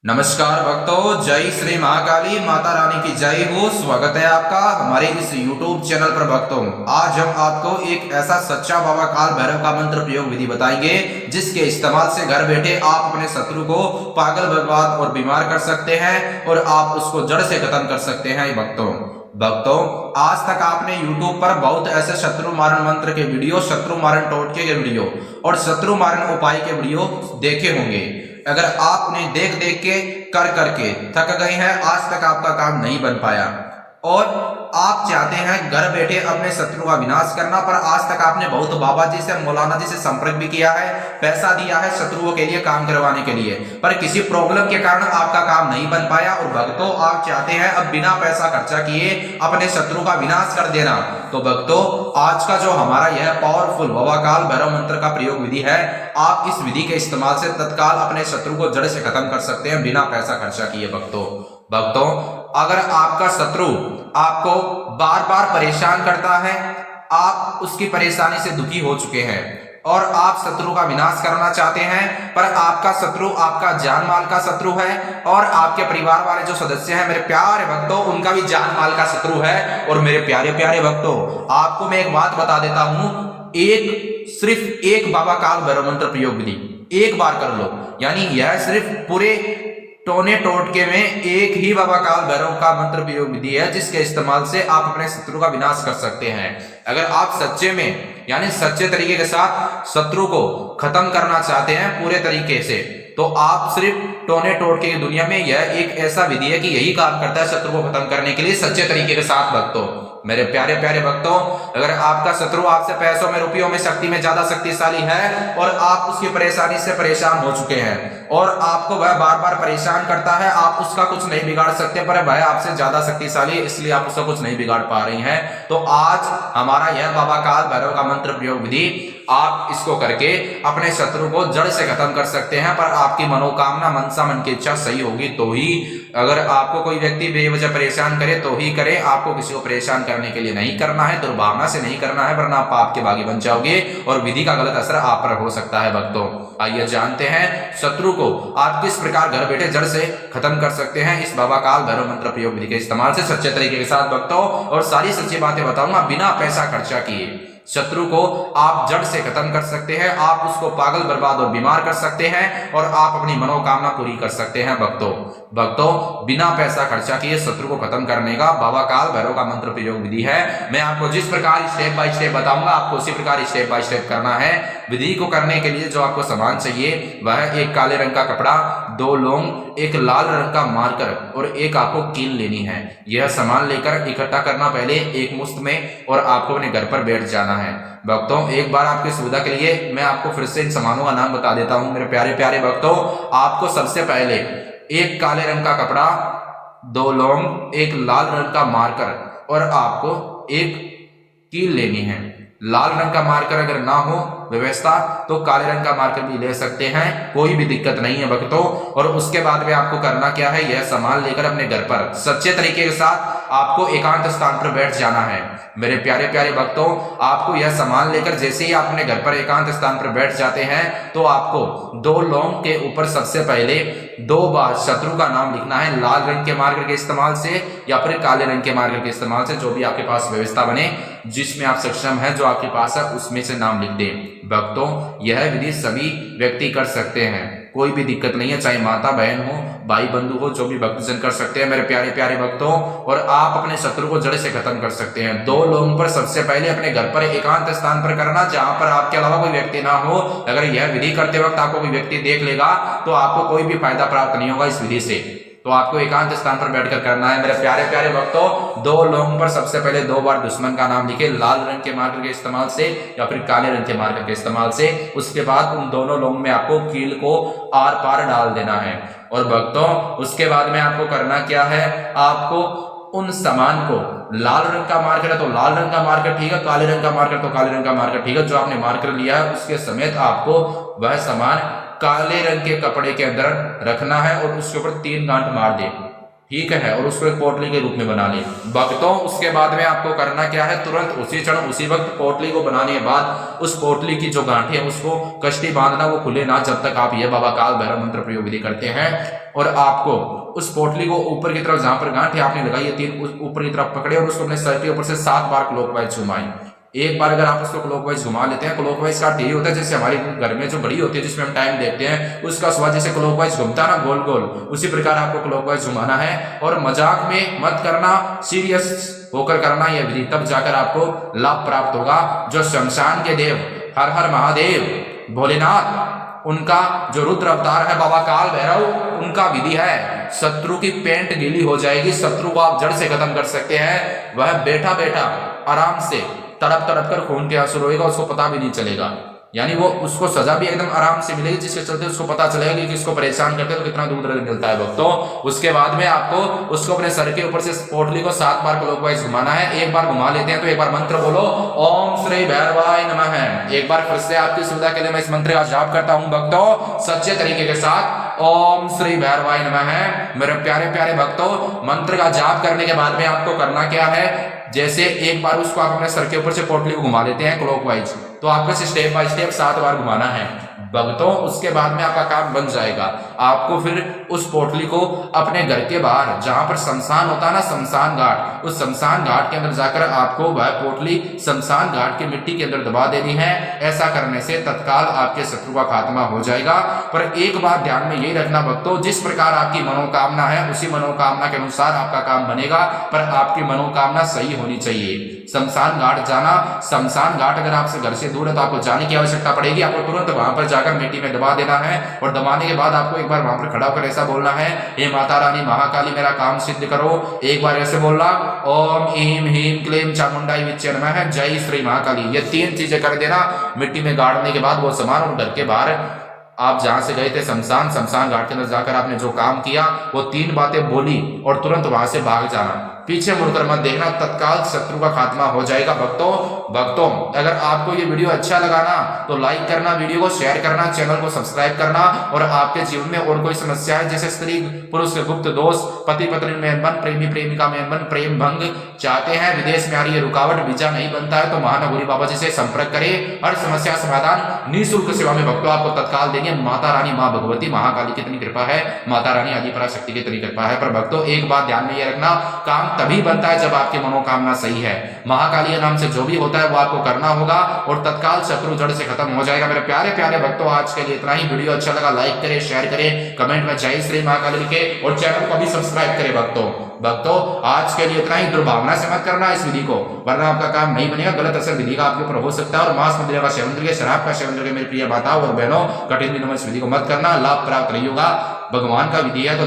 नमस्कार भक्तों, जय श्री महाकाली माता रानी की जय हो। स्वागत है आपका हमारे इस YouTube चैनल पर। भक्तों, आज हम आपको एक ऐसा सच्चा बाबा काल भैरव का मंत्र प्रयोग विधि बताएंगे जिसके इस्तेमाल से घर बैठे आप अपने शत्रु को पागल, बर्बाद और बीमार कर सकते हैं और आप उसको जड़ से खत्म कर सकते हैं। भक्तों, आज तक आपने YouTube पर बहुत ऐसे शत्रु मारण मंत्र के वीडियो, शत्रु मारण टोटके के वीडियो और शत्रु मारण उपाय के वीडियो देखे होंगे। अगर आप उन्हें देख देख के कर करके थक गए हैं, आज तक आपका काम नहीं बन पाया और आप चाहते हैं घर बैठे अपने शत्रु का विनाश करना, पर आज तक आपने बहुत बाबा जी से, मौलाना जी से संपर्क भी किया है, पैसा दिया है शत्रुओं के लिए काम करवाने के लिए, पर किसी प्रॉब्लम के कारण आपका काम नहीं बन पाया। और भक्तों, आप चाहते हैं अब बिना पैसा खर्चा किए अपने शत्रु का विनाश कर देना। तो भक्तों, आज का जो हमारा यह पावरफुल बाबा काल भैरव मंत्र का प्रयोग विधि है, आप इस विधि के इस्तेमाल से तत्काल अपने शत्रु को जड़ से खत्म कर सकते हैं बिना पैसा खर्चा किए। भक्तों, अगर आपका शत्रु आपको बार बार परेशान करता है, आप उसकी परेशानी से दुखी हो चुके हैं और आप शत्रु का विनाश करना चाहते हैं, पर आपका शत्रु आपका जान माल का शत्रु है और आपके परिवार वाले जो सदस्य हैं मेरे प्यारे भक्तों, उनका भी जान माल का शत्रु है। और मेरे प्यारे प्यारे भक्तों, आपको मैं एक बात बता देता हूं, सिर्फ एक बाबा काल भैरव मंत्र प्रयोग विधि एक बार कर लो, यानी यह सिर्फ पूरे टोने टोटके में एक ही बाबा काल भैरव का मंत्र प्रयोग विधि है जिसके इस्तेमाल से आप अपने शत्रु का विनाश कर सकते हैं। अगर आप सच्चे में, यानी सच्चे तरीके के साथ शत्रु को खत्म करना चाहते हैं पूरे तरीके से, तो आप सिर्फ टोने टोटके की दुनिया में यह एक ऐसा विधि है कि यही काम करता है शत्रु को खत्म करने के लिए सच्चे तरीके के साथ। भक्तों, मेरे प्यारे प्यारे भक्तों, अगर आपका शत्रु आपसे पैसों में, रुपयों में, शक्ति में ज्यादा शक्तिशाली है और आप उसकी परेशानी से परेशान हो चुके हैं और आपको वह बार बार परेशान करता है, आप उसका कुछ नहीं बिगाड़ सकते, पर वह आपसे ज्यादा शक्तिशाली है इसलिए आप उसका कुछ नहीं बिगाड़ पा रही हैं, तो आज हमारा यह बाबा काल भैरव का मंत्र प्रयोग विधि, आप इसको करके अपने शत्रु को जड़ से खत्म कर सकते हैं। पर आपकी मनोकामना, मनसा, मन की इच्छा सही होगी तो ही। अगर आपको कोई व्यक्ति बेवजह परेशान करे तो ही करे, आपको किसी को परेशान करने के लिए नहीं करना है, दुर्भावना से नहीं करना है, वरना आप पाप के भागी बन जाओगे और विधि का गलत असर आप पर हो सकता है। भक्तों, आइए जानते हैं शत्रु को आप किस प्रकार घर बैठे जड़ से खत्म कर सकते हैं इस बाबा काल भैरव मंत्र प्रयोग विधि के इस्तेमाल से सच्चे तरीके के साथ। भक्तों, और सारी सच्ची बातें बताऊंगा बिना पैसा खर्चा किए। शत्रु को आप जड़ से खत्म कर सकते हैं, आप उसको पागल, बर्बाद और बीमार कर सकते हैं और आप अपनी मनोकामना पूरी कर सकते हैं। भक्तों, बिना पैसा खर्चा किए शत्रु को खत्म करने का बाबा काल भैरव का मंत्र प्रयोग विधि है। मैं आपको जिस प्रकार स्टेप बाय स्टेप बताऊंगा, आपको उसी प्रकार स्टेप बाय स्टेप करना है। विधि को करने के लिए जो आपको सामान चाहिए वह एक काले रंग का कपड़ा, 2 लौंग, एक लाल रंग का मार्कर और एक आपको कील लेनी है। यह सामान लेकर इकट्ठा करना पहले एक मुश्त में और आपको अपने घर पर बैठ जाना है। भक्तों, एक बार आपकी सुविधा के लिए मैं आपको फिर से इन सामानों का नाम बता देता हूं। मेरे प्यारे प्यारे भक्तों, आपको सबसे पहले एक काले रंग का कपड़ा, 2 लौंग, एक लाल रंग का मार्कर और आपको एक कील लेनी है। लाल रंग का मार्कर अगर ना हो व्यवस्था तो काले रंग का मार्कर भी ले सकते हैं, कोई भी दिक्कत नहीं है भक्तों। और उसके बाद में आपको करना क्या है, यह सामान लेकर अपने घर पर सच्चे तरीके के साथ आपको एकांत स्थान पर बैठ जाना है। मेरे प्यारे प्यारे भक्तों, आपको यह सामान लेकर जैसे ही आप अपने घर पर एकांत स्थान पर बैठ जाते हैं तो आपको 2 लौंग के ऊपर सबसे पहले 2 बार शत्रु का नाम लिखना है, लाल रंग के मार्कर के इस्तेमाल से या फिर काले रंग के मार्कर के इस्तेमाल से, जो भी आपके पास व्यवस्था बने, जिसमें आप सक्षम है, जो आपके पास है उसमें से नाम लिख दें। भक्तों, यह विधि सभी व्यक्ति कर सकते हैं, कोई भी दिक्कत नहीं है, चाहे माता बहन हो, भाई बंधु हो, जो भी भक्तजन कर सकते हैं मेरे प्यारे प्यारे भक्तों। और आप अपने शत्रु को जड़ से खत्म कर सकते हैं 2 लोगों पर सबसे पहले अपने घर पर एकांत स्थान पर करना, जहां पर आपके अलावा कोई व्यक्ति ना हो। अगर यह विधि करते वक्त आपको कोई व्यक्ति देख लेगा तो आपको कोई भी फायदा प्राप्त नहीं होगा इस विधि से, तो आपको एकांत स्थान पर बैठकर करना है। मेरे प्यारे प्यारे भक्तों, 2 लोगों पर सबसे पहले 2 बार दुश्मन का नाम लिखे, लाल रंग के मार्कर के इस्तेमाल से या फिर काले रंग के मार्कर के इस्तेमाल से। उसके बाद उन दोनों लोगों में आपको कील को आर पार डाल देना है। और भक्तों, उसके बाद में आपको करना क्या है, आपको उन सामान को, लाल रंग का मार्कर है तो लाल रंग का मार्कर ठीक है, काले रंग का मार्कर तो काले रंग का मार्कर ठीक है, जो आपने मार्कर लिया है उसके समेत आपको वह सामान काले रंग के कपड़े के अंदर रखना है और उसके ऊपर 3 गांठ मार दे। ठीक है, और उसको एक पोटली के रूप में बना ले भक्तों। उसके बाद में आपको करना क्या है, तुरंत उसी क्षण उसी वक्त पोटली को बनाने के बाद उस पोटली की जो गांठी है उसको कष्टी बांधना, वो खुले ना जब तक आप ये बाबा काल भैरव मंत्र प्रयोग विधि करते हैं। और आपको उस पोटली को ऊपर की तरफ, जहां पर गांठी आपने लगाई है 3 ऊपर की तरफ पकड़े और उसको अपने सर के ऊपर से 7 बार क्लॉकवाइज घुमाएं। एक बार अगर आप उसको क्लॉकवाइज घुमा लेते हैं, क्लॉकवाइज का यही होता है जैसे हमारे घर में जो घड़ी होती है जिसमें हम टाइम देखते हैं, उसका स्वाद जैसे क्लॉकवाइज घूमता है ना गोल गोल, उसी प्रकार आपको क्लॉकवाइज घुमाना है। और मजाक में मत करना, सीरियस होकर करना यह विधि, तब जाकर आपको लाभ प्राप्त होगा। जो शमशान के देव हर हर महादेव भोलेनाथ, उनका जो रुद्र अवतार है बाबा काल भैरव, उनका विधि है। शत्रु की पेंट गीली हो जाएगी, शत्रु को आप जड़ से खत्म कर सकते हैं। वह बैठा बैठा आराम से तड़प तड़प कर खून के आंसू रोएगा, उसको पता भी नहीं चलेगा। यानी वो उसको सजा भी एकदम आराम से मिलेगी, जिसके चलते उसको पता चलेगा कि किसको परेशान करते हैं तो कितना दूर मिलता है भक्तों। उसके बाद में आपको उसको अपने सर के ऊपर से पोटली को 7 बार क्लॉकवाइज घुमाना है। एक बार घुमा लेते हैं तो एक बार मंत्र बोलो, ओम श्री भैरवाय नमः। एक बार फिर से आपकी सुविधा के लिए मैं इस मंत्र का जाप करता हूं भक्तों, सच्चे तरीके के साथ। ओम श्री भैरवाय नमः। मेरे प्यारे प्यारे भक्तों, मंत्र का जाप करने के बाद में आपको करना क्या है, जैसे एक बार उसको आप अपने सर के ऊपर से पोटली को घुमा लेते हैं क्लॉकवाइज, तो आपको स्टेप बाय स्टेप 7 बार घुमाना है भक्तों। उसके बाद में आपका काम बन जाएगा। आपको फिर उस पोटली को अपने घर के बाहर, जहां पर शमशान होता है ना, शमशान घाट, उस शमशान घाट के अंदर जाकर आपको वह पोटली शमशान घाट की मिट्टी के अंदर दबा देनी है। ऐसा करने से तत्काल आपके शत्रु का खात्मा हो जाएगा। पर एक बात ध्यान में यही रखना भक्तों, जिस प्रकार आपकी मनोकामना है उसी मनोकामना के अनुसार आपका काम बनेगा, पर आपकी मनोकामना सही होनी चाहिए। शमशान घाट जाना, शमशान घाट अगर आपसे घर से दूर है तो आपको जाने की आवश्यकता पड़ेगी। आपको तुरंत वहां पर जाकर मिट्टी में दबा देना है, और दबाने के बाद आपको एक बार वहां पर खड़ा होकर ऐसा बोलना है, हे माता रानी महाकाली मेरा काम सिद्ध करो। एक बार ऐसे बोलना, ओम ह्रीम ह्रीम क्लीम चामुंडाई विच्चे नमः, जय श्री महाकाली। ये 3 चीजें कर देना। मिट्टी में गाड़ने के बाद वो सामान और घर के बाहर आप जहां से गए थे शमशान घाट के अंदर जाकर आपने जो काम किया वो 3 बातें बोली और तुरंत वहां से भाग जाना, पीछे मुड़कर मत देखना, तत्काल शत्रु का खात्मा हो जाएगा भक्तों। अगर आपको ये वीडियो अच्छा लगा ना तो लाइक करना, वीडियो को शेयर करना, चैनल को सब्सक्राइब करना। और आपके जीवन में और कोई समस्या है जैसे स्त्री पुरुष के गुप्त दोष, पति पत्नी में अनबन, प्रेमी प्रेमिका में अनबन, प्रेम भंग चाहते हैं, विदेश में आ रही है रुकावट, वीजा नहीं बनता है, तो महानगौरी बाबा जी से संपर्क करें। हर समस्या समाधान निःशुल्क सेवा में भक्तों आपको तत्काल देंगे। माता रानी माँ भगवती महाकाली की इतनी कृपा है, माता रानी आदि पराशक्ति की इतनी कृपा है। पर भक्तों एक बात ध्यान में ये रखना, काम तभी बनता है जब आपकी मनोकामना सही है। महाकाली नाम से जो भी होता है वो आपको करना होगा और तत्काल शत्रु जड़ से खत्म हो जाएगा। मेरे प्यारे प्यारे भक्तों, आज के लिए इतना ही। वीडियो अच्छा लगा लाइक करें, शेयर करें, कमेंट में जय श्री महाकाली लिखें और चैनल को भी सब्सक्राइब करें भक्तों आज के लिए इतना ही। दुर्भावना से मत करना इस विधि को, वरना आपका काम नहीं बनेगा। गलत असर विधि का आपके ऊपर हो सकता है। और मांस मदिरा का सेवन करके, शराब का सेवन करके मेरी प्रिय माताओं और बहनों, कठिन दिनों में इस विधि को मत करना, लाभ प्राप्त नहीं होगा। भगवान का विधि है तो